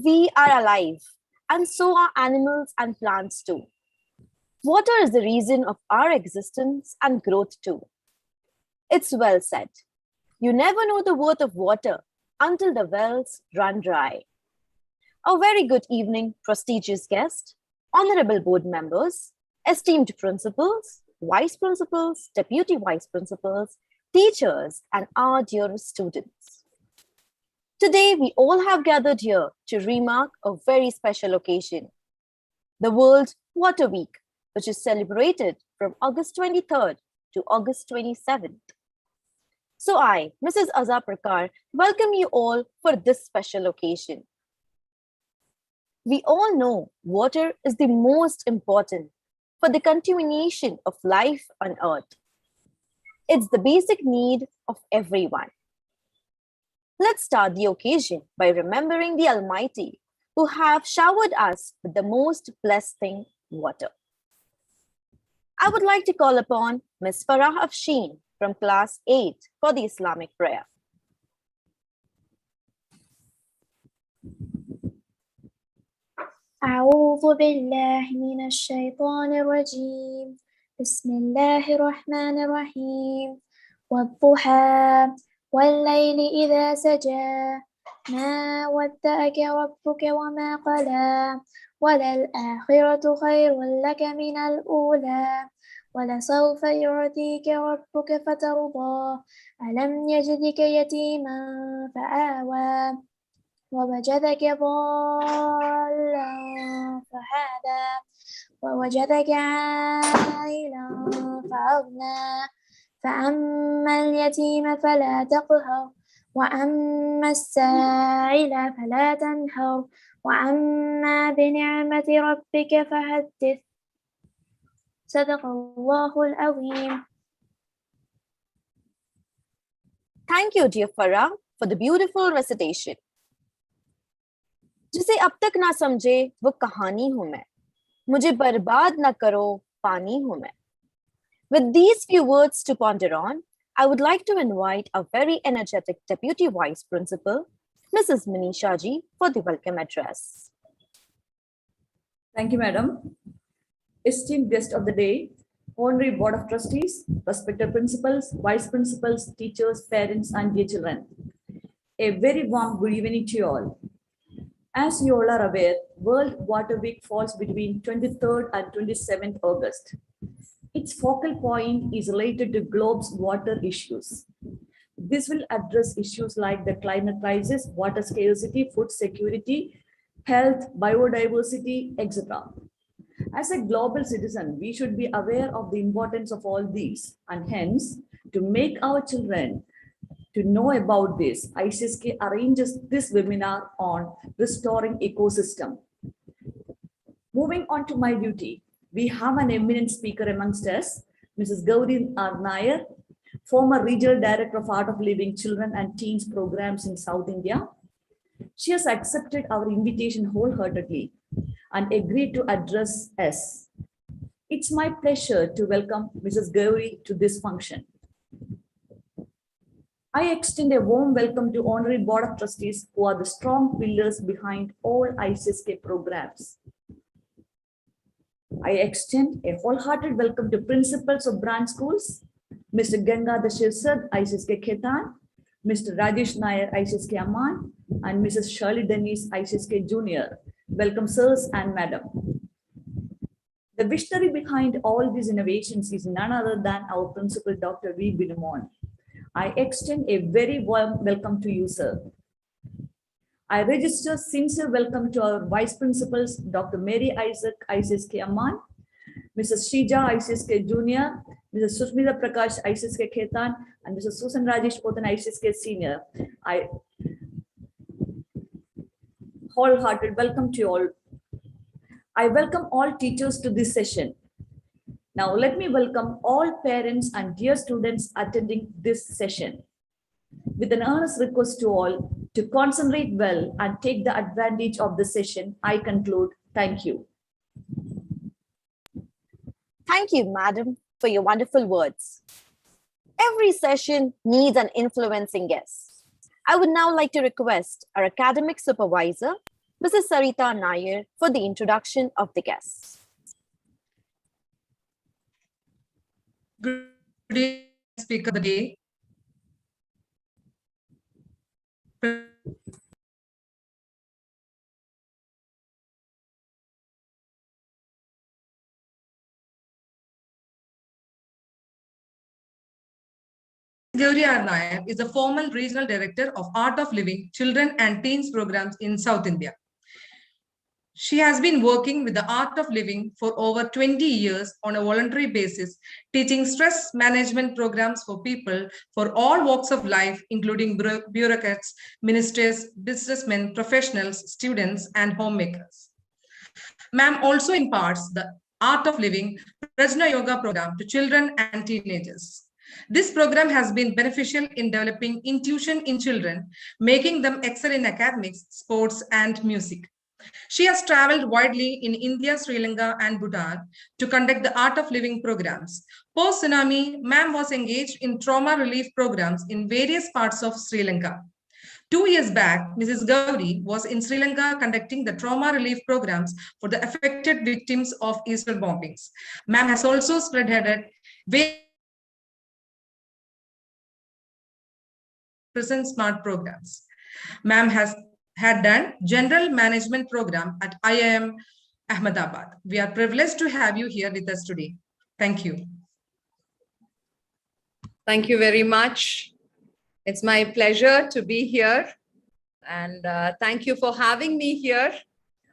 We are alive, and so are animals and plants too. Water is the reason of our existence and growth too. It's well said. You never know the worth of water until the wells run dry. A very good evening, prestigious guest, honorable board members, esteemed principals, vice principals, deputy vice principals, teachers, and our dear students. Today, we all have gathered here to remark a very special occasion, the World Water Week, which is celebrated from August 23rd to August 27th. So I, Mrs. Azza Prakar, welcome you all for this special occasion. We all know water is the most important for the continuation of life on earth. It's the basic need of everyone. Let's start the occasion by remembering the Almighty who have showered us with the most blessed thing, water. I would like to call upon Ms. Farah Afshin from class 8 for the Islamic prayer. أعوذ بالله من الشيطان الرجيم بسم الله الرحمن الرحيم والضحى والليل إذا سجى ما ودعك ربك وما قلى وللآخرة خير لك من الأولى ولسوف يعطيك ربك فترضى ألم يجدك يتيما فآوى ووجدك ضالا فهدى ووجدك عائلا فأغنى فأما اليتيم فلا تقهر وأما السائل فلا تنهر وأما بنعمة ربك فحدث صدق الله العظيم. Thank you, dear Farah, for the beautiful recitation. जिसे अब तक ना समझे वो कहानी हूं मैं, मुझे बर्बाद ना करो पानी हूं मैं. With these few words to ponder on, I would like to invite our very energetic Deputy Vice Principal, Mrs. Manisha ji, for the welcome address. Thank you, Madam. Esteemed guest of the day, Honorary Board of Trustees, respected principals, vice principals, teachers, parents, and dear children. A very warm good evening to you all. As you all are aware, World Water Week falls between 23rd and 27th August. Its focal point is related to globe's water issues. This will address issues like the climate crisis, water scarcity, food security, health, biodiversity, etc. As a global citizen, we should be aware of the importance of all these, and hence, to make our children to know about this, ICSK arranges this webinar on restoring ecosystem. Moving on to my duty, we have an eminent speaker amongst us, Mrs. Gauri R. Nair, former Regional Director of Art of Living Children and Teens Programs in South India. She has accepted our invitation wholeheartedly and agreed to address us. It's my pleasure to welcome Mrs. Gauri to this function. I extend a warm welcome to Honorary Board of Trustees who are the strong pillars behind all ICSK programs. I extend a wholehearted welcome to principals of branch schools, Mr. Gangadhar Shirsad, ICSK Khetan, Mr. Rajesh Nair, ICSK Amman, and Mrs. Shirley Dennis, ICSK Junior. Welcome, sirs and madam. The visionary behind all these innovations is none other than our principal, Dr. V. Binamon. I extend a very warm welcome to you, sir. I register sincere welcome to our vice principals, Dr. Mary Isaac, ICSK Amman, Mrs. Shrija, ICSK Junior, Mrs. Susmita Prakash, ICSK Khetan, and Mrs. Susan Rajesh Potan, ICSK Senior. I wholehearted welcome to you all. I welcome all teachers to this session. Now let me welcome all parents and dear students attending this session. With an earnest request to all to concentrate well and take the advantage of the session, I conclude. Thank you. Thank you, madam, for your wonderful words. Every session needs an influencing guest. I would now like to request our academic supervisor, Mrs. Sarita Nair for the introduction of the guests. Good evening, speaker of the day. Gauri Nair is the former regional director of Art of Living Children and Teens programs in South India. She has been working with the Art of Living for over 20 years on a voluntary basis, teaching stress management programs for people for all walks of life, including bureaucrats, ministers, businessmen, professionals, students, and homemakers. Ma'am also imparts the Art of Living Prajna Yoga program to children and teenagers. This program has been beneficial in developing intuition in children, making them excel in academics, sports, and music. She has traveled widely in India, Sri Lanka, and Bhutan to conduct the Art of Living programs. Post-tsunami, ma'am was engaged in trauma relief programs in various parts of Sri Lanka. 2 years back, Mrs. Gauri was in Sri Lanka conducting the trauma relief programs for the affected victims of Easter bombings. Ma'am has also spearheaded prison smart programs. Ma'am had done general management program at IIM Ahmedabad. We are privileged to have you here with us today. Thank you. Thank you very much. It's my pleasure to be here. And thank you for having me here.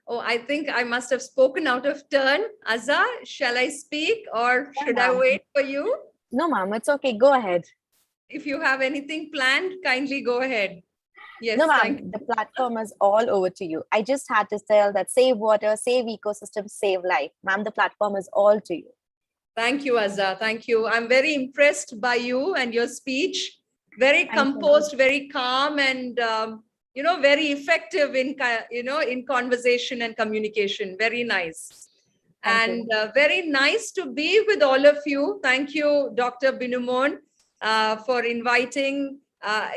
Oh, I think I must have spoken out of turn. Azza, shall I speak or should I wait for you? No, ma'am, it's okay. Go ahead. If you have anything planned, kindly go ahead. Yes, no, ma'am, the platform is all over to you. I just had to tell that save water, save ecosystem, save life. Ma'am, the platform is all to you. Thank you, Azza. Thank you. I'm very impressed by you and your speech. Very composed, very calm, and very effective in in conversation and communication. Very nice. And very nice to be with all of you. Thank you, Dr. Binumon, for inviting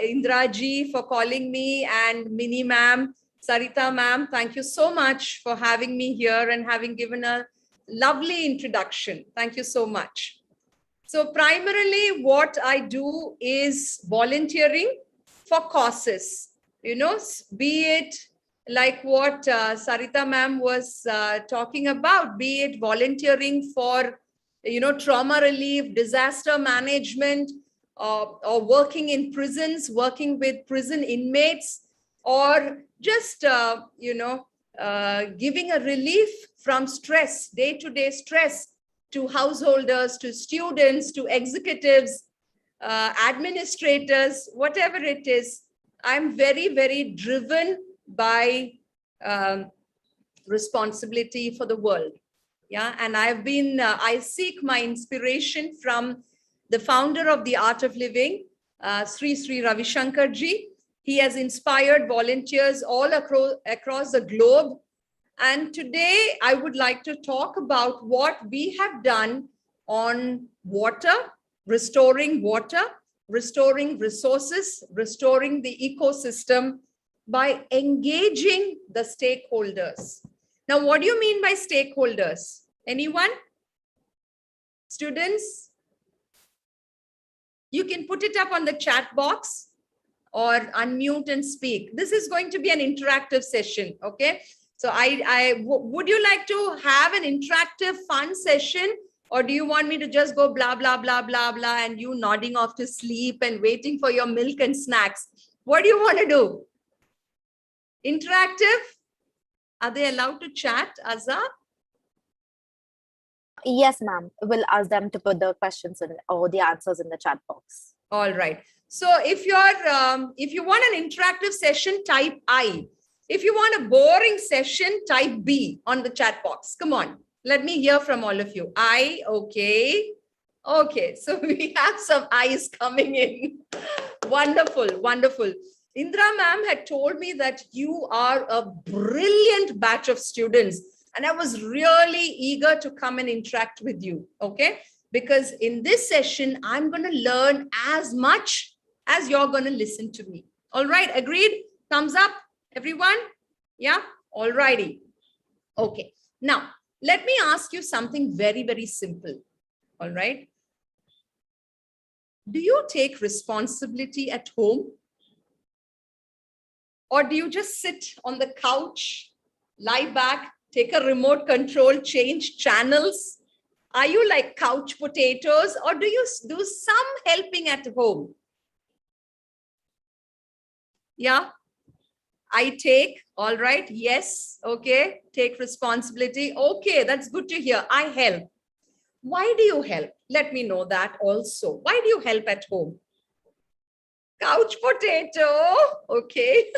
Indra ji, for calling me, and Mini ma'am, Sarita ma'am. Thank you so much for having me here and having given a lovely introduction. Thank you so much. So primarily what I do is volunteering for causes, be it like what Sarita ma'am was talking about, be it volunteering for, trauma relief, disaster management, or working in prisons, working with prison inmates, or just, giving a relief from stress, day-to-day stress, to householders, to students, to executives, administrators, whatever it is. I'm very, very driven by responsibility for the world. Yeah, and I've been, I seek my inspiration from the founder of the Art of Living, Sri Ravi Shankar ji. He has inspired volunteers all across the globe. And today I would like to talk about what we have done on water, restoring resources, restoring the ecosystem by engaging the stakeholders. Now, what do you mean by stakeholders? Anyone? Students? You can put it up on the chat box or unmute and speak. This is going to be an interactive session, okay? So would you like to have an interactive fun session, or do you want me to just go blah, blah, blah, blah, blah, and you nodding off to sleep and waiting for your milk and snacks? What do you want to do? Interactive? Are they allowed to chat, Azza? Yes, ma'am. We'll ask them to put the questions in or the answers in the chat box. All right. So if you want an interactive session, type I. If you want a boring session, type B on the chat box. Come on, let me hear from all of you. I, okay. Okay, so we have some eyes coming in. Wonderful, wonderful. Indra ma'am had told me that you are a brilliant batch of students, and I was really eager to come and interact with you, okay? Because in this session, I'm going to learn as much as you're going to listen to me. All right, agreed? Thumbs up, everyone? Yeah, All righty. Okay. Now, let me ask you something very, very simple. All right. Do you take responsibility at home? Or do you just sit on the couch, lie back, take a remote control, change channels? Are you like couch potatoes, or do you do some helping at home? Yeah, I take, all right, yes, okay, take responsibility. Okay, that's good to hear. I help. Why do you help? Let me know that also. Why do you help at home? Couch potato, okay.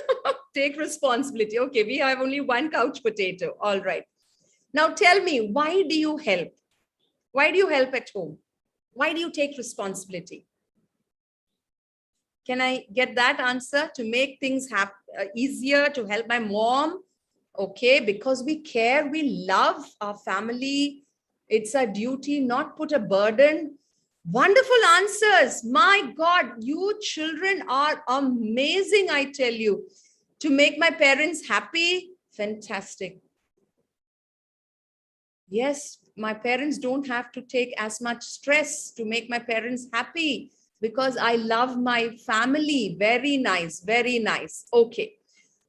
Take responsibility. Okay, we have only one couch potato. All right. Now tell me, why do you help? Why do you help at home? Why do you take responsibility? Can I get that answer? To make things easier, to help my mom? Okay, because we care, we love our family. It's a duty, not put a burden. Wonderful answers. My God, you children are amazing, I tell you. To make my parents happy, fantastic. Yes, my parents don't have to take as much stress to make my parents happy because I love my family. Very nice, very nice. Okay.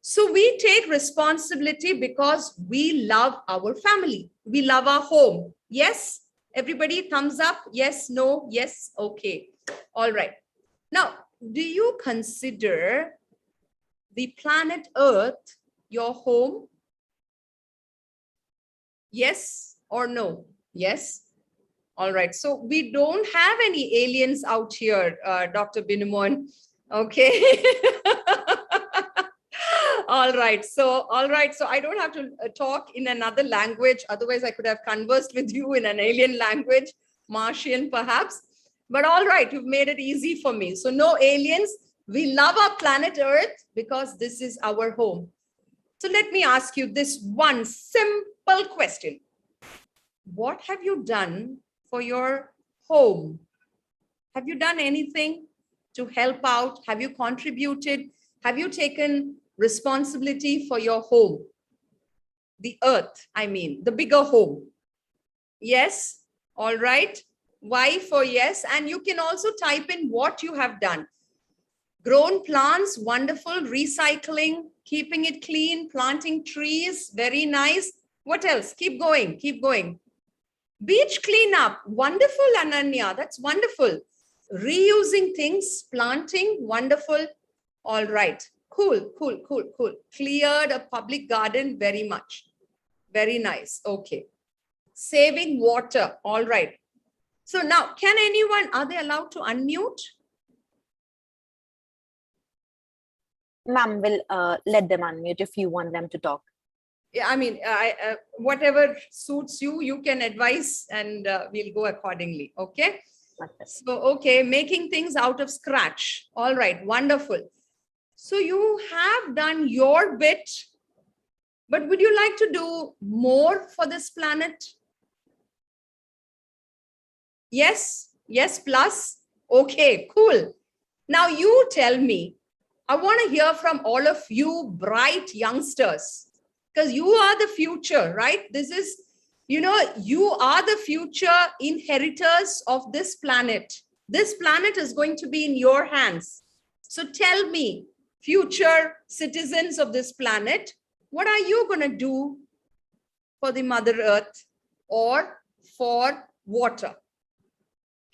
So we take responsibility because we love our family. We love our home. Yes? Everybody thumbs up? Yes, no, yes. Okay. All right. Now, do you consider the planet Earth your home? Yes or no? Yes. All right. So we don't have any aliens out here, Dr. Binimon. Okay. All right. So I don't have to talk in another language. Otherwise, I could have conversed with you in an alien language, Martian perhaps. But all right, you've made it easy for me. So no aliens. We love our planet Earth because this is our home. So let me ask you this one simple question. What have you done for your home? Have you done anything to help out? Have you contributed? Have you taken responsibility for your home? The earth, I mean, the bigger home. Yes? All right. Why for yes? And you can also type in what you have done. Grown plants, wonderful. Recycling, keeping it clean, planting trees, very nice. What else? Keep going, keep going. Beach cleanup, wonderful, Ananya, that's wonderful. Reusing things, planting, wonderful. All right, cool, cool, cool, cool. Cleared a public garden, very much. Very nice, okay. Saving water, all right. So now, can anyone, are they allowed to unmute? Ma'am will let them unmute if you want them to talk. Yeah, I mean, whatever suits you, you can advise and we'll go accordingly, okay? So, okay, making things out of scratch. All right, wonderful. So you have done your bit, but would you like to do more for this planet? Yes, yes, plus. Okay, cool. Now you tell me, I want to hear from all of you bright youngsters, because you are the future, right? This is, you know, you are the future inheritors of this planet. This planet is going to be in your hands. So tell me, future citizens of this planet, what are you going to do for the Mother Earth or for water?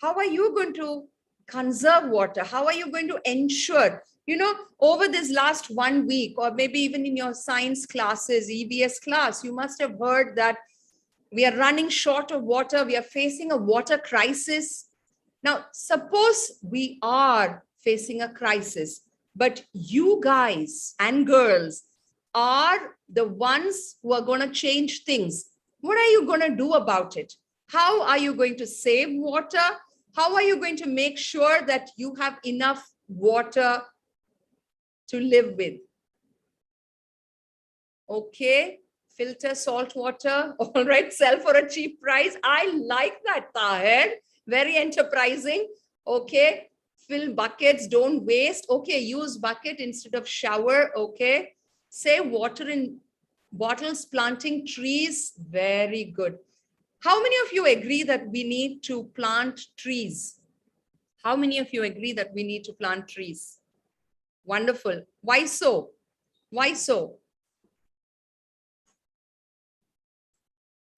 How are you going to conserve water? How are you going to ensure, you know, over this last 1 week, or maybe even in your science classes, EBS class, you must have heard that we are running short of water. We are facing a water crisis. Now, suppose we are facing a crisis, but you guys and girls are the ones who are going to change things. What are you going to do about it? How are you going to save water? How are you going to make sure that you have enough water to live with? Okay, filter salt water. All right, sell for a cheap price. I like that, Tahir. Very enterprising. Okay, fill buckets, don't waste. Okay, use bucket instead of shower. Okay, save water in Bottles planting trees, very good. How many of you agree that we need to plant trees? How many of you agree that we need to plant trees? Wonderful. Why so? Why so?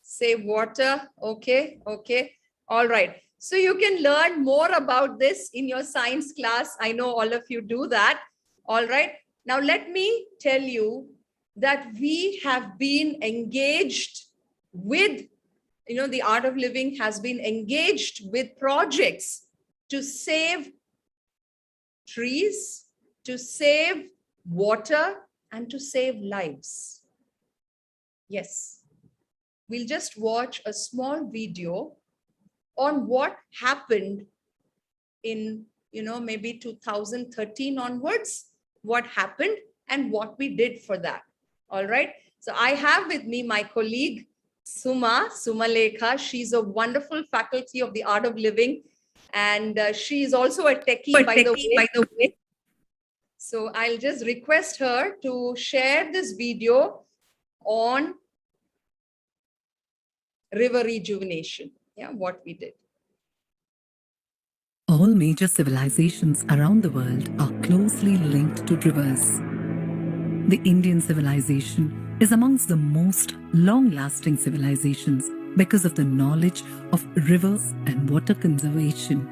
Save water. Okay, okay. All right. So you can learn more about this in your science class. I know all of you do that. All right. Now let me tell you that we have been engaged with, the Art of Living has been engaged with projects to save trees, to save water, and to save lives. Yes. We'll just watch a small video on what happened in, maybe 2013 onwards, what happened and what we did for that. All right. So I have with me my colleague, Suma Lekha. She's a wonderful faculty of the Art of Living. And she is also a techie, by the way. So I'll just request her to share this video on river rejuvenation. Yeah, what we did. All major civilizations around the world are closely linked to rivers. The Indian civilization is amongst the most long-lasting civilizations because of the knowledge of rivers and water conservation.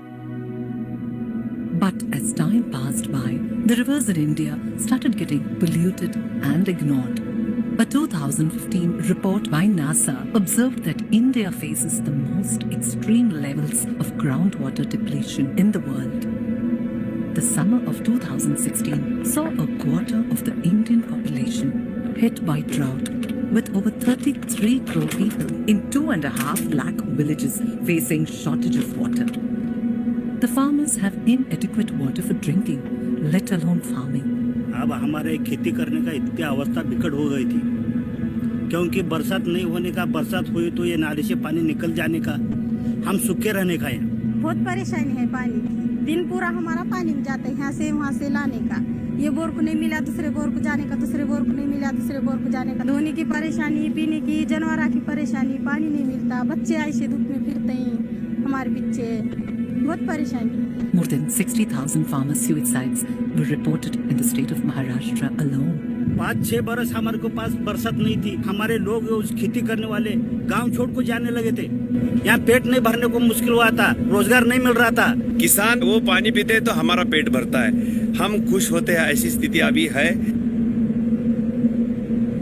But as time passed by, the rivers in India started getting polluted and ignored. A 2015 report by NASA observed that India faces the most extreme levels of groundwater depletion in the world. The summer of 2016 saw a quarter of the Indian population hit by drought, with over 33 crore people in 2.5 lakh villages facing shortage of water. The farmers have inadequate water for drinking, let alone farming. अब हमारे खेती करने का इतनी अवस्था बिकट हो गई थी, क्योंकि बरसात नहीं होने का, बरसात हुई तो ये नाले से पानी निकल जाने का, हम सूखे रहने का। यहाँ बहुत परेशानी है पानी की, दिन पूरा हमारा पानी में जाता है, यहाँ से वहाँ से लाने का, ये बोर को नहीं मिला दूसरे बोर को जाने का, दूसरे बोर को नहीं मिला दूसरे बोर को जाने का, धोने की परेशानी, पीने की, जानवरों की परेशानी, पानी नहीं मिलता, बच्चे ऐसे धूप में फिरते हैं हमारे पीछे, बहुत परेशानी। More than 60,000 farmer suicides were reported in the state of Maharashtra alone. 5-6 बरस हमारे को पास बरसात नहीं थी, हमारे लोग उस खेती करने वाले गांव छोड़ को जाने लगे थे। यहाँ पेट नहीं भरने को मुश्किल हुआ था, रोजगार नहीं मिल रहा था। किसान वो पानी पीते हैं तो हमारा पेट भरता है, हम खुश होते हैं, ऐसी स्थिति अभी है।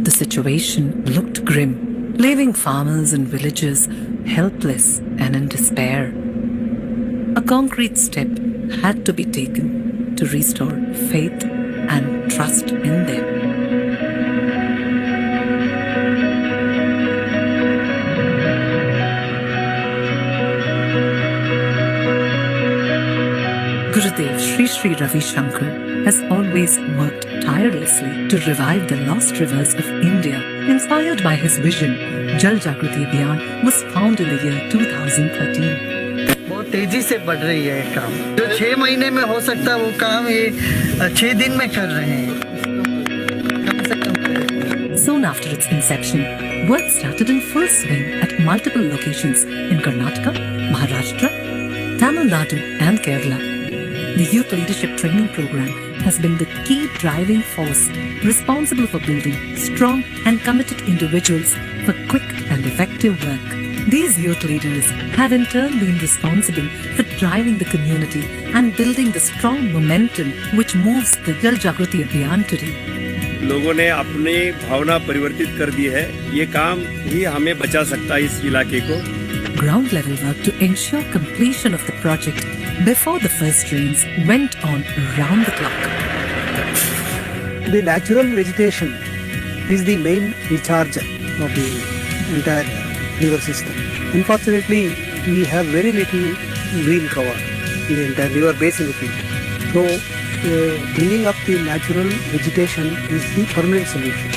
The situation looked grim, leaving farmers and villagers helpless and in despair. A concrete step had to be taken to restore faith and trust in them. Gurudev Sri Sri Ravi Shankar has always worked tirelessly to revive the lost rivers of India. Inspired by his vision, Jal Jagrati Abhiyan was founded in the year 2013. बहुत तेजी से बढ़ रही है काम, जो 6 महीने में हो सकता है वो काम ये 6 दिन में कर रहे हैं। Soon after its inception, work started in full swing at multiple locations in Karnataka, Maharashtra, Tamil Nadu and Kerala. The Youth Leadership Training Program has been the key driving force responsible for building strong and committed individuals for quick and effective work. These youth leaders have in turn been responsible for driving the community and building the strong momentum which moves the Jal Jagrati Abhiyan today. लोगों ने अपनी भावना परिवर्तित कर दी है, ये काम ही हमें बचा सकता है इस इलाके को। Ground level work to ensure completion of the project before the first rains went on round the clock. The natural vegetation is the main recharger of the entire river system. Unfortunately, we have very little green cover in the entire river basin. So, cleaning up the natural vegetation is the permanent solution.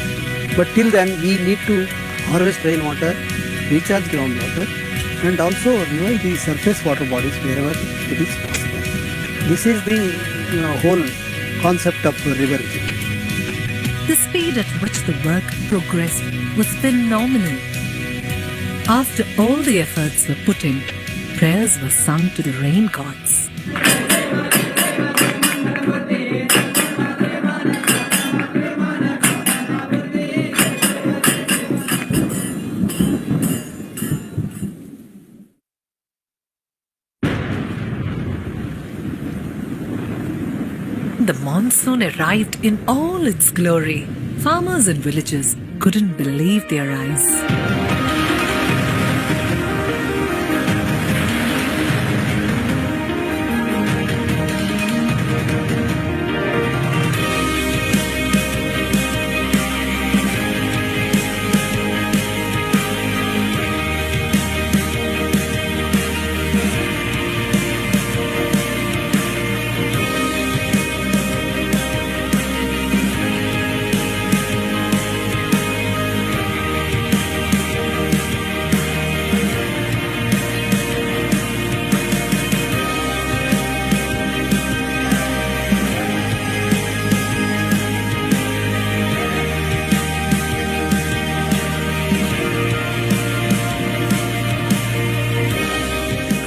But till then, we need to harvest rainwater, recharge groundwater, and also revive the surface water bodies wherever it is possible. This is the whole concept of river. The speed at which the work progressed was phenomenal. After all the efforts were put in, prayers were sung to the rain gods. The monsoon arrived in all its glory. Farmers and villagers couldn't believe their eyes.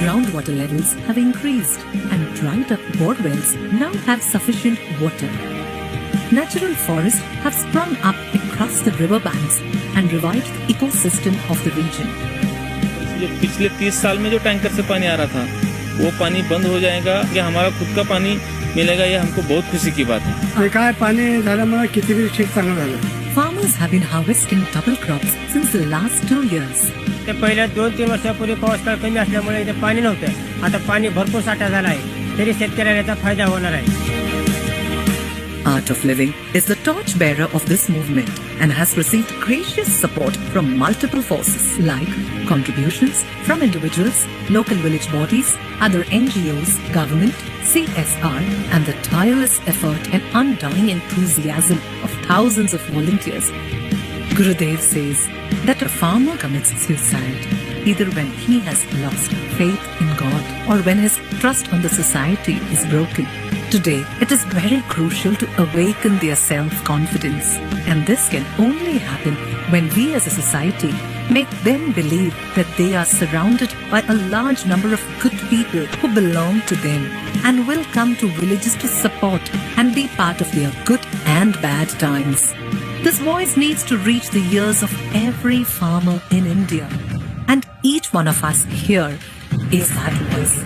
Groundwater levels have increased and dried up borewells now have sufficient water. Natural forests have sprung up across the riverbanks and revived the ecosystem of the region. पिछले 30 साल में जो tanker से पानी आ रहा था वो पानी बंद हो जाएगा कि हमारा खुद का पानी मिलेगा, ये हमको बहुत खुशी की बात है. काय पाणी झाल्यामुळे किती बी शेत चांगलं झालं. Farmers have been harvesting double crops since the last 2 years. ते पहिल्या 2-3 वर्षापूर्वी पाऊस काळ कमी असल्यामुळे इथे पाणी नव्हतं. आता पाणी भरपूर साठा झाला आहे, तरी शेतकऱ्याला याचा फायदा होणार आहे. Art of Living is the torchbearer of this movement and has received gracious support from multiple forces like contributions from individuals, local village bodies, other NGOs, government, CSR, and the tireless effort and undying enthusiasm of thousands of volunteers. Gurudev says that a farmer commits suicide either when he has lost faith in God or when his trust on the society is broken. Today, it is very crucial to awaken their self-confidence, and this can only happen when we as a society make them believe that they are surrounded by a large number of good people who belong to them and will come to villages to support and be part of their good and bad times. This voice needs to reach the ears of every farmer in India, and each one of us here is that voice.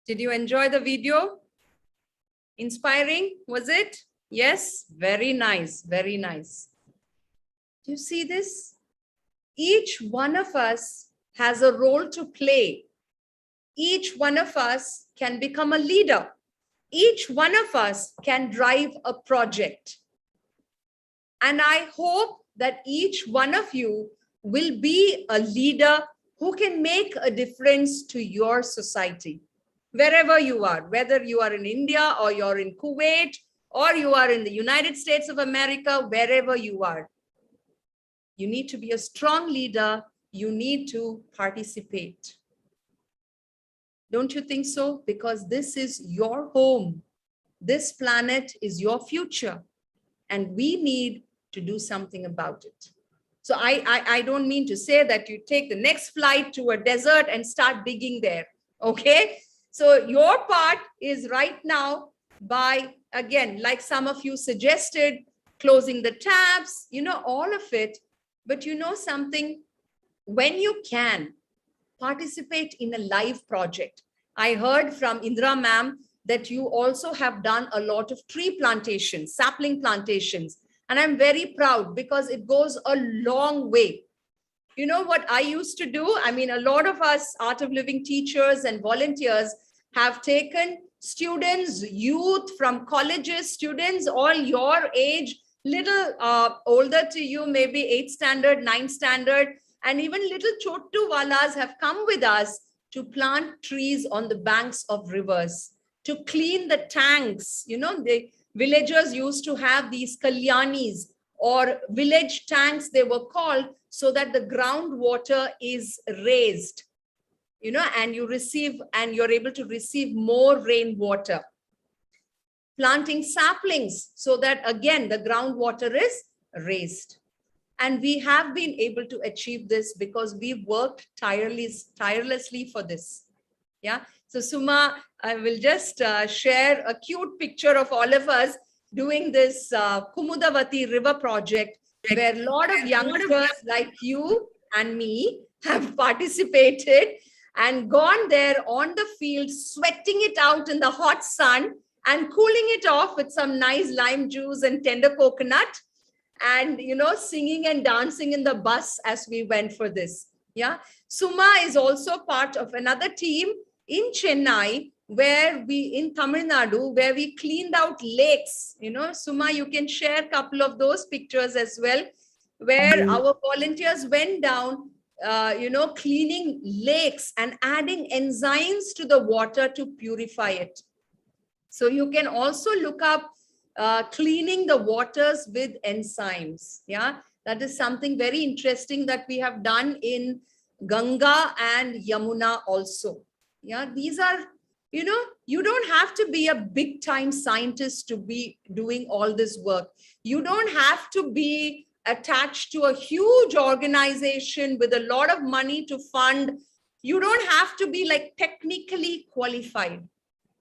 Did you enjoy the video? Inspiring, was it? Yes, very nice, very nice. Do you see this? Each one of us has a role to play. Each one of us can become a leader. Each one of us can drive a project. And I hope that each one of you will be a leader who can make a difference to your society. Wherever you are, whether you are in India or you're in Kuwait or you are in the United States of America, wherever you are, you need to be a strong leader. You need to participate. Don't you think so? Because this is your home. This planet is your future, and we need to do something about it. So I don't mean to say that you take the next flight to a desert and start digging there, okay? So your part is right now by, again, like some of you suggested, closing the tabs, all of it. But you know something? When you can, participate in a live project. I heard from Indra ma'am that you also have done a lot of tree plantations, sapling plantations. And I'm very proud because it goes a long way. You know what I used to do? I mean, a lot of us Art of Living teachers and volunteers have taken students, youth from colleges, students, all your age, little older to you, maybe 8th standard, 9th standard, and even little chottu walas have come with us to plant trees on the banks of rivers, to clean the tanks. The villagers used to have these kalyanis or village tanks, they were called, so that the groundwater is raised, and you're able to receive more rainwater. Planting saplings so that again the groundwater is raised. And we have been able to achieve this because we worked tirelessly for this. Yeah. So Suma, I will just share a cute picture of all of us doing this Kumudavati River project, where a lot of youngsters like you and me have participated and gone there on the field, sweating it out in the hot sun and cooling it off with some nice lime juice and tender coconut, and singing and dancing in the bus as we went for this. Yeah. Suma is also part of another team in Chennai, in Tamil Nadu, where we cleaned out lakes. Suma, you can share a couple of those pictures as well, where our volunteers went down, cleaning lakes and adding enzymes to the water to purify it. So you can also look up cleaning the waters with enzymes. Yeah, that is something very interesting that we have done in Ganga and Yamuna also. Yeah, these are, you don't have to be a big time scientist to be doing all this work. You don't have to be attached to a huge organization with a lot of money to fund. You don't have to be like technically qualified.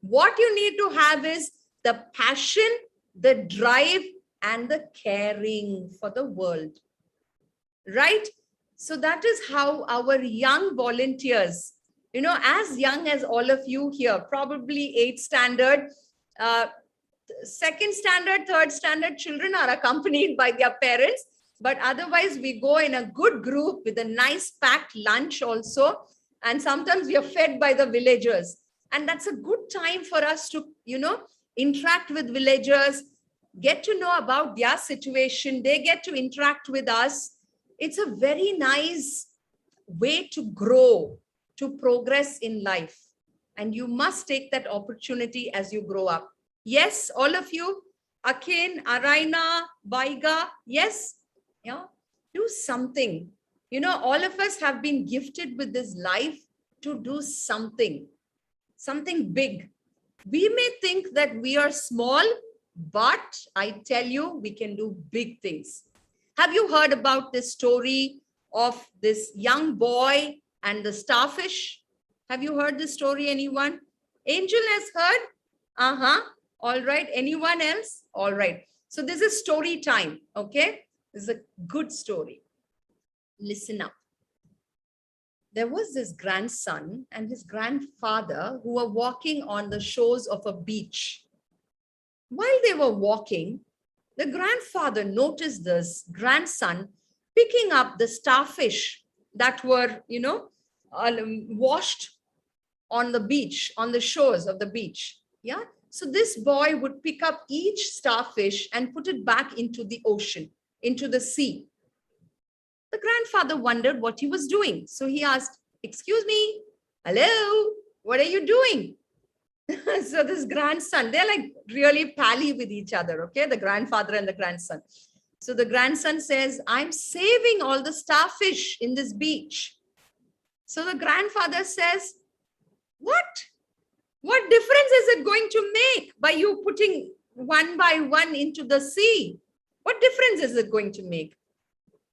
What you need to have is the passion, the drive, and the caring for the world, right? So that is how our young volunteers, as young as all of you here, probably 8th standard, 2nd standard, 3rd standard children are accompanied by their parents, but otherwise we go in a good group with a nice packed lunch also, and sometimes we are fed by the villagers. And that's a good time for us to, interact with villagers, get to know about their situation. They get to interact with us. It's a very nice way to grow, to progress in life. And you must take that opportunity as you grow up. Yes, all of you, Akin, Araina, Baiga, yes, yeah, do something. All of us have been gifted with this life to do something big. We may think that we are small, but I tell you, we can do big things. Have you heard about this story of this young boy and the starfish? Have you heard this story, anyone? Angel has heard? All right. Anyone else? All right. So this is story time. Okay. This is a good story. Listen up. There was this grandson and his grandfather who were walking on the shores of a beach. While they were walking, the grandfather noticed this grandson picking up the starfish that were, washed on the beach, on the shores of the beach. Yeah. So this boy would pick up each starfish and put it back into the ocean, into the sea. The grandfather wondered what he was doing. So he asked, "Excuse me, hello, what are you doing?" So this grandson, they're like really pally with each other, okay? The grandfather and the grandson. So the grandson says, "I'm saving all the starfish in this beach." So the grandfather says, What difference is it going to make by you putting one by one into the sea? What difference is it going to make?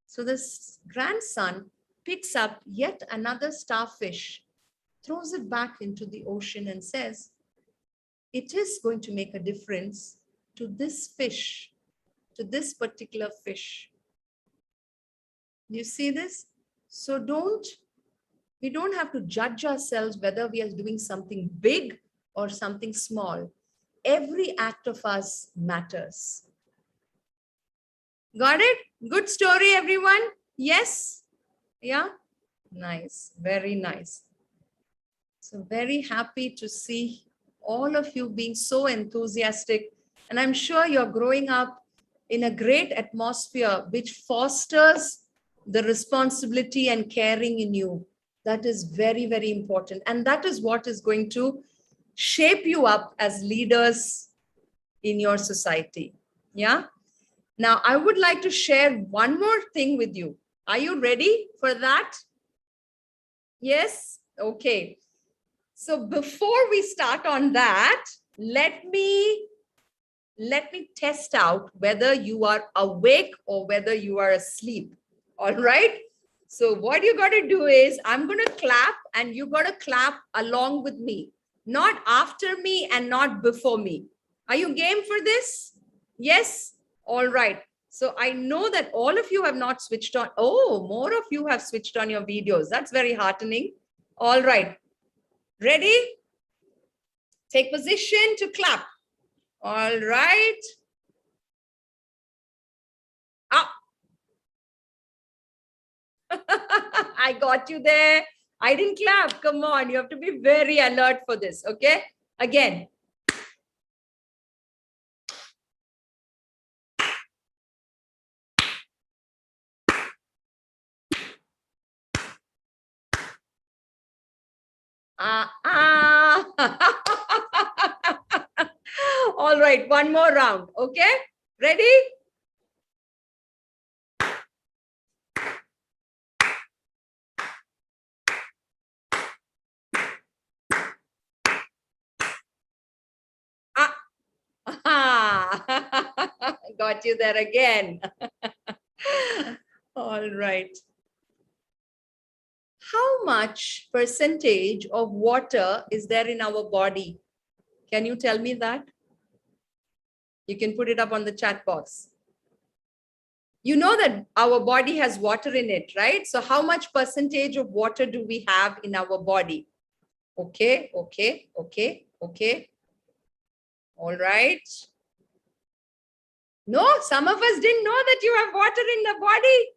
So this grandson picks up yet another starfish, throws it back into the ocean and says, "It is going to make a difference to this fish, to this particular fish." You see this? So we don't have to judge ourselves whether we are doing something big or something small. Every act of us matters. Got it? Good story, everyone? Yes? Yeah? Nice. Very nice. So very happy to see all of you being so enthusiastic. And I'm sure you're growing up in a great atmosphere which fosters the responsibility and caring in you. That is very, very important. And that is what is going to shape you up as leaders in your society. Yeah? Now, I would like to share one more thing with you. Are you ready for that? Yes? Okay. So before we start on that, let me test out whether you are awake or whether you are asleep. All right? So what you got to do is I'm going to clap and you got to clap along with me. Not after me and not before me. Are you game for this? Yes? All right. So I know that all of you have not switched on. Oh, more of you have switched on your videos. That's very heartening. All right. Ready? Take position to clap. All right. Up. I got you there. I didn't clap. Come on. You have to be very alert for this. Okay. Again. All right, one more round. Okay, ready? Got you there again. All right. How much percentage of water is there in our body? Can you tell me that? You can put it up on the chat box. You know that our body has water in it, right? So how much percentage of water do we have in our body? Okay, okay, okay, okay. All right. No, some of us didn't know that you have water in the body.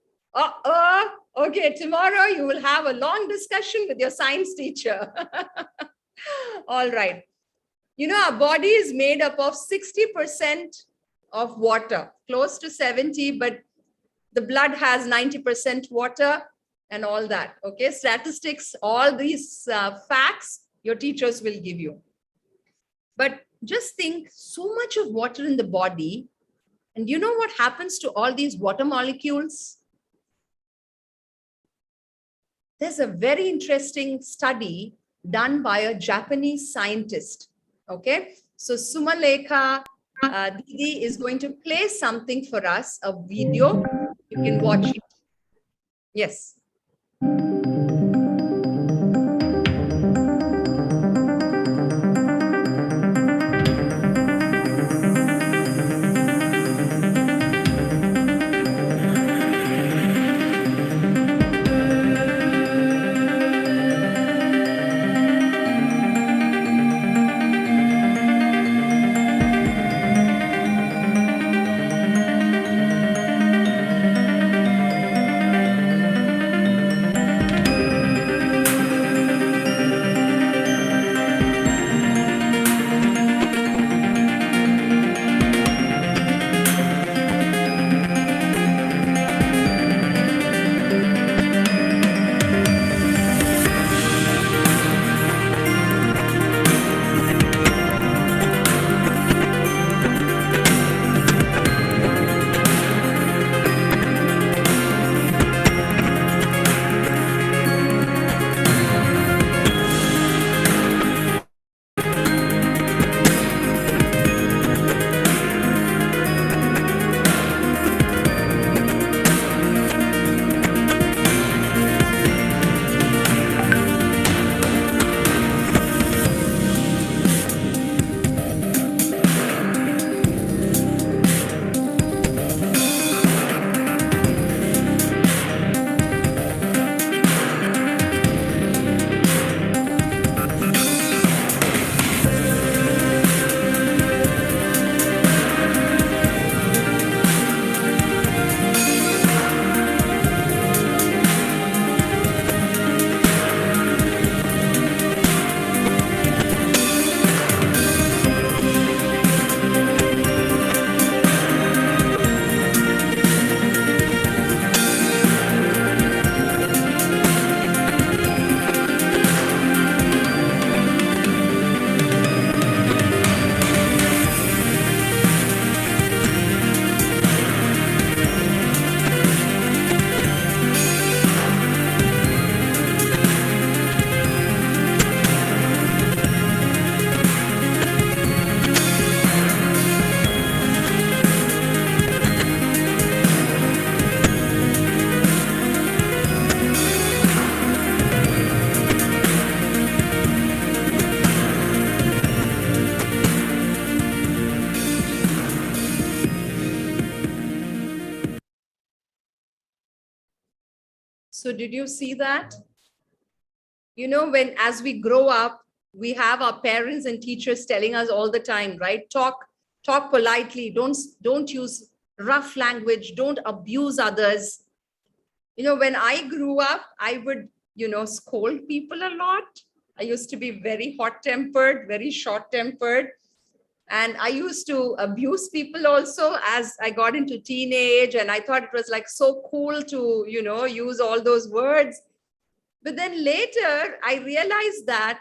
Okay, tomorrow you will have a long discussion with your science teacher. All right. You know, our body is made up of 60% of water, close to 70, but the blood has 90% water and all that. Okay, statistics, all these facts your teachers will give you. But just think, so much of water in the body, and you know what happens to all these water molecules? There's a very interesting study done by a Japanese scientist. Okay, so Sumalekha Didi is going to play something for us, a video. You can watch it. Yes. So did you see that? You know, when as we grow up, we have our parents and teachers telling us all the time, right? Talk politely, don't use rough language, don't abuse others. You know, when I grew up, I would, scold people a lot. I used to be very hot-tempered, very short-tempered. And I used to abuse people also as I got into teenage, and I thought it was like so cool to, use all those words. But then later I realized that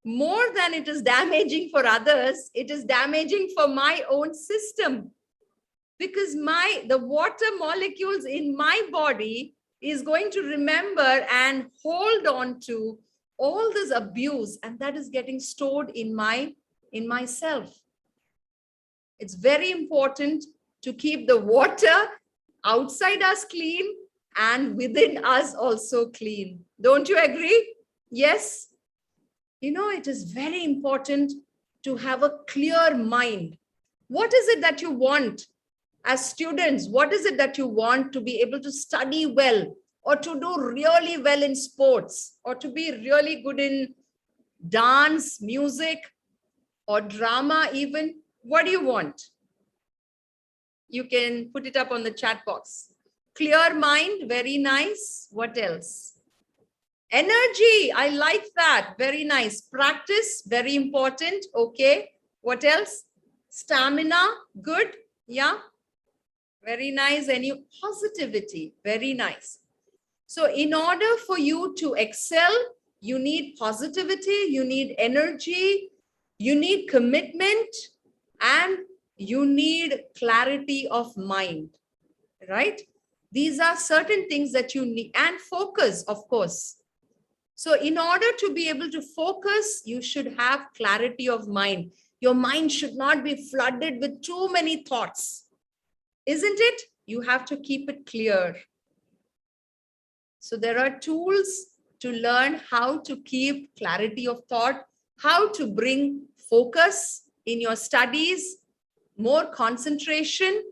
more than it is damaging for others, it is damaging for my own system, because the water molecules in my body is going to remember and hold on to all this abuse, and that is getting stored in myself. It's very important to keep the water outside us clean and within us also clean. Don't you agree? Yes. It is very important to have a clear mind. What is it that you want as students? What is it that you want to be able to study well, or to do really well in sports, or to be really good in dance, music, or drama even? What do you want? You can put it up on the chat box. Clear mind, very nice. What else? Energy, I like that. Very nice. Practice, very important. Okay. What else? Stamina, good. Yeah. Very nice. And positivity, very nice. So in order for you to excel, you need positivity, you need energy, you need commitment, and you need clarity of mind, right? These are certain things that you need, and focus, of course. So in order to be able to focus, you should have clarity of mind. Your mind should not be flooded with too many thoughts, isn't it? You have to keep it clear. So there are tools to learn how to keep clarity of thought, how to bring focus in your studies, more concentration.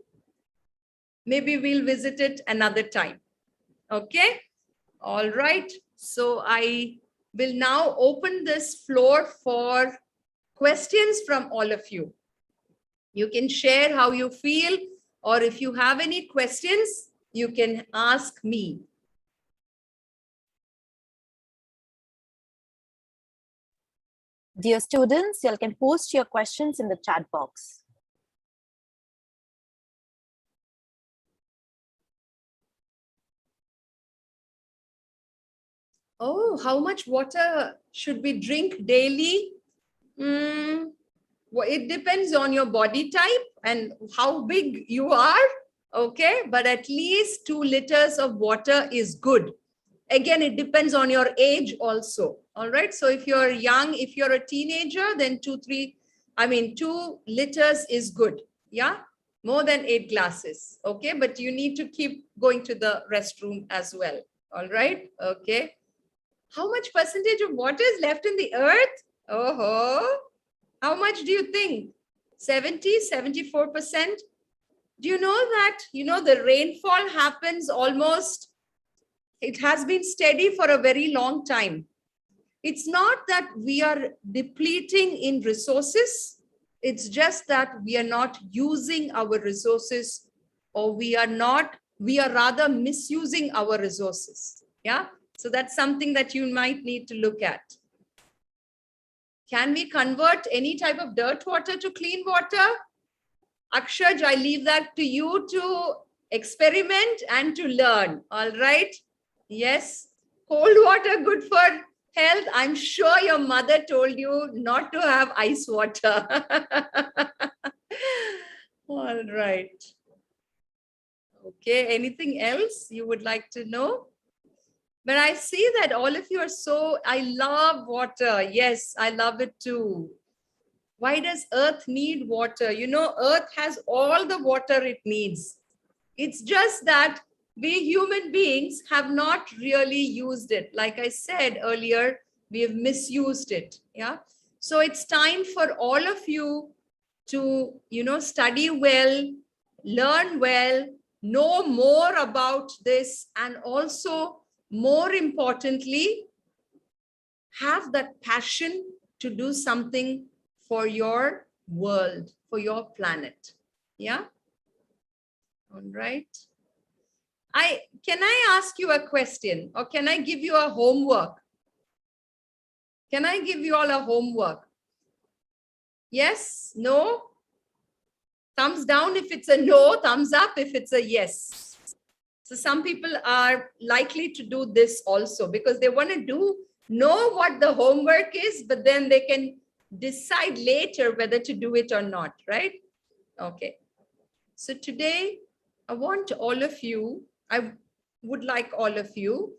Maybe we'll visit it another time. Okay. All right. So I will now open this floor for questions from all of you. You can share how you feel, or if you have any questions, you can ask me. Dear students, you can post your questions in the chat box. Oh, how much water should we drink daily? Well, it depends on your body type and how big you are. Okay, but at least 2 liters of water is good. Again, it depends on your age also. All right. So if you're young, if you're a teenager, then 2 liters is good. Yeah. More than 8 glasses. Okay. But you need to keep going to the restroom as well. All right. Okay. How much percentage of water is left in the earth? Oh, how much do you think? 70, 74%? Do you know that, the rainfall happens almost, it has been steady for a very long time. It's not that we are depleting in resources. It's just that we are not using our resources, or we are rather misusing our resources. Yeah. So that's something that you might need to look at. Can we convert any type of dirt water to clean water? Akshaj, I leave that to you to experiment and to learn. All right. Yes. Cold water, good for health. I'm sure your mother told you not to have ice water. All right. Okay. Anything else you would like to know? But I see that all of you are I love water. Yes, I love it too. Why does Earth need water? Earth has all the water it needs. It's just that we human beings have not really used it. Like I said earlier, we have misused it. Yeah. So it's time for all of you to, study well, learn well, know more about this, and also more importantly, have that passion to do something for your world, for your planet. Yeah. All right. Can I ask you a question, or can I give you a homework? Can I give you all a homework? Yes? No? Thumbs down if it's a no, thumbs up if it's a yes. So some people are likely to do this also because they want to know what the homework is, but then they can decide later whether to do it or not, right? Okay. So today I want all of you, I would like all of you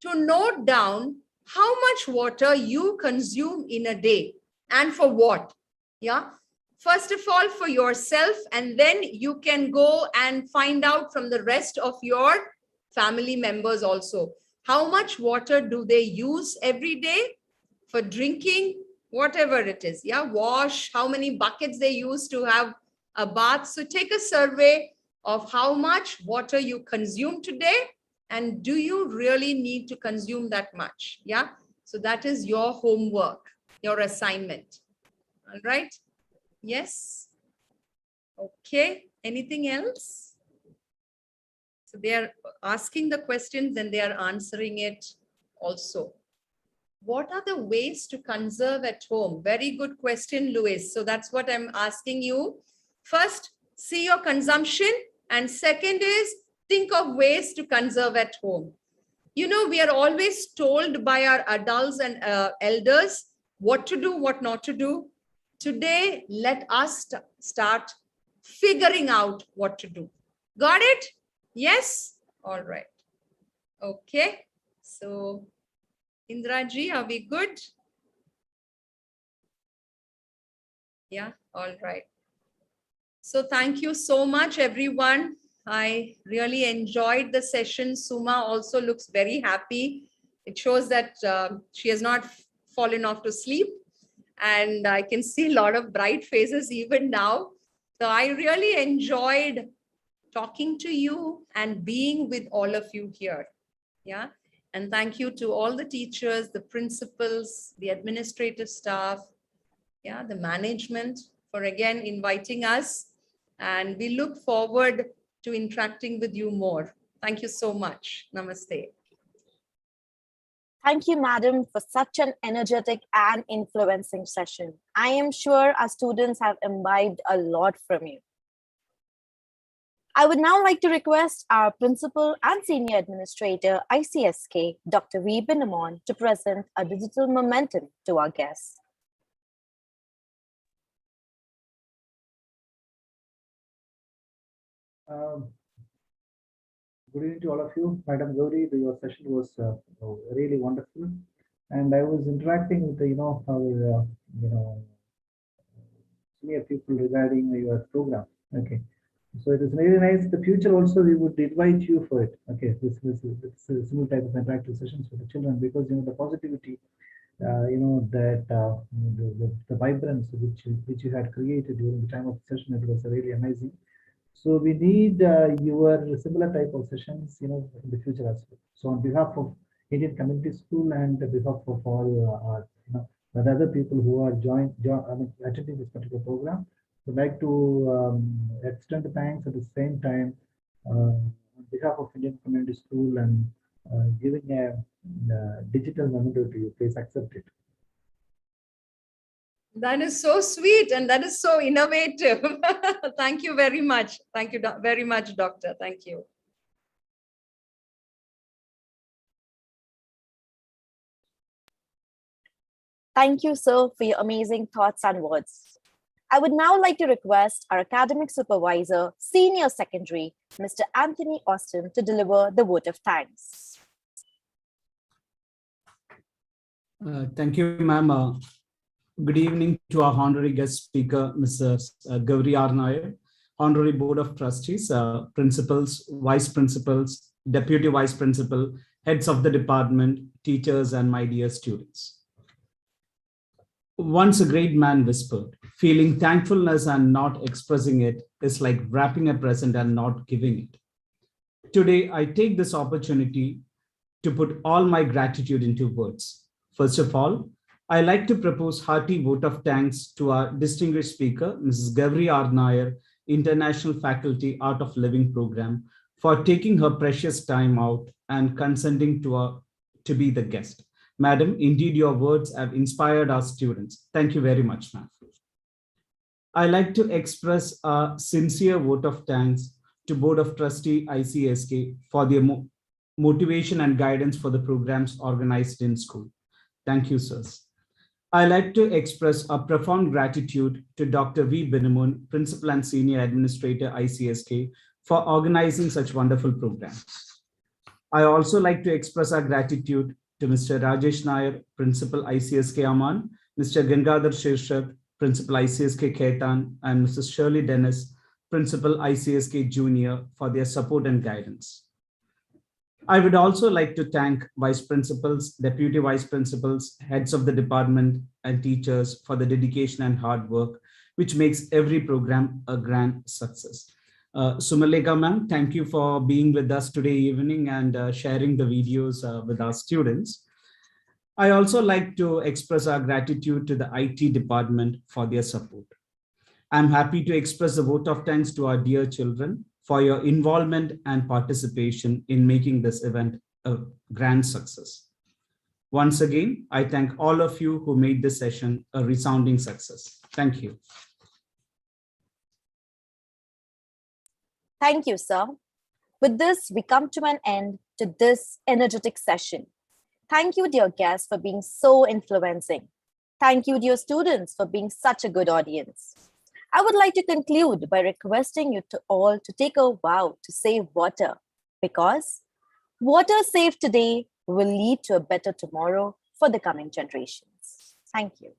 to note down how much water you consume in a day and for what. Yeah. First of all, for yourself, and then you can go and find out from the rest of your family members also. How much water do they use every day for drinking, whatever it is? Yeah, wash, how many buckets they use to have a bath. So take a survey of how much water you consume today, and do you really need to consume that much? Yeah, so that is your homework, your assignment. All right. Yes. Okay. Anything else? So they are asking the questions and they are answering it also. What are the ways to conserve at home? Very good question, Louis. So that's what I'm asking you. First, see your consumption. And second is think of ways to conserve at home. You know, we are always told by our adults and elders what to do, what not to do. Today, let us start figuring out what to do. Got it? Yes? All right. Okay. So, Indraji, are we good? Yeah. All right. So thank you so much, everyone. I really enjoyed the session. Suma also looks very happy. It shows that she has not fallen off to sleep. And I can see a lot of bright faces even now. So I really enjoyed talking to you and being with all of you here. Yeah. And thank you to all the teachers, the principals, the administrative staff, yeah, the management for again inviting us. And we look forward to interacting with you more. Thank you so much. Namaste. Thank you, madam, for such an energetic and influencing session. I am sure our students have imbibed a lot from you. I would now like to request our Principal and Senior Administrator, ICSK, Dr. V. Binamon, to present a digital momentum to our guests. Good evening to all of you. Madam Gauri, your session was really wonderful. And I was interacting with, our, senior people regarding your program. Okay. So it is really nice. In the future also, we would invite you for it. Okay. This similar type of interactive sessions for the children, because, the positivity, the vibrance which you had created during the time of the session, it was really amazing. So we need your similar type of sessions, in the future as well. So on behalf of Indian Community School and on behalf of all the other people who are attending this particular program, would like to extend the thanks at the same time on behalf of Indian Community School and giving a digital memento to you. Please accept it. That is so sweet and that is so innovative. Thank you very much. Thank you very much, Doctor. Thank you. Thank you, sir, for your amazing thoughts and words. I would now like to request our Academic Supervisor, Senior Secondary, Mr. Anthony Austin, to deliver the vote of thanks. Thank you, ma'am. Good evening to our honorary guest speaker, Mrs. Gauri R. Nair, Honorary Board of Trustees, principals, vice principals, deputy vice principal, heads of the department, teachers, and my dear students. Once a great man whispered, feeling thankfulness and not expressing it is like wrapping a present and not giving it. Today, I take this opportunity to put all my gratitude into words. First of all, I like to propose hearty vote of thanks to our distinguished speaker, Mrs. Gauri R. Nair, International Faculty Art of Living Program, for taking her precious time out and consenting to be the guest. Madam, indeed your words have inspired our students. Thank you very much, ma'am. I like to express a sincere vote of thanks to Board of Trustee ICSK for their motivation and guidance for the programs organized in school. Thank you, sirs. I like to express a profound gratitude to Dr. V. Binamun, Principal and Senior Administrator ICSK, for organizing such wonderful programs. I also like to express our gratitude to Mr. Rajesh Nair, Principal ICSK Aman, Mr. Gangadhar Shirshak, Principal ICSK Khaitan, and Mrs. Shirley Dennis, Principal ICSK Junior, for their support and guidance. I would also like to thank Vice Principals, Deputy Vice Principals, heads of the department, and teachers for the dedication and hard work, which makes every program a grand success. Sumaleka ma'am, thank you for being with us today evening and sharing the videos with our students. I also like to express our gratitude to the IT department for their support. I'm happy to express a vote of thanks to our dear children for your involvement and participation in making this event a grand success. Once again, I thank all of you who made this session a resounding success. Thank you. Thank you, sir. With this, we come to an end to this energetic session. Thank you, dear guests, for being so influencing. Thank you, dear students, for being such a good audience. I would like to conclude by requesting you all to take a vow to save water, because water saved today will lead to a better tomorrow for the coming generations. Thank you.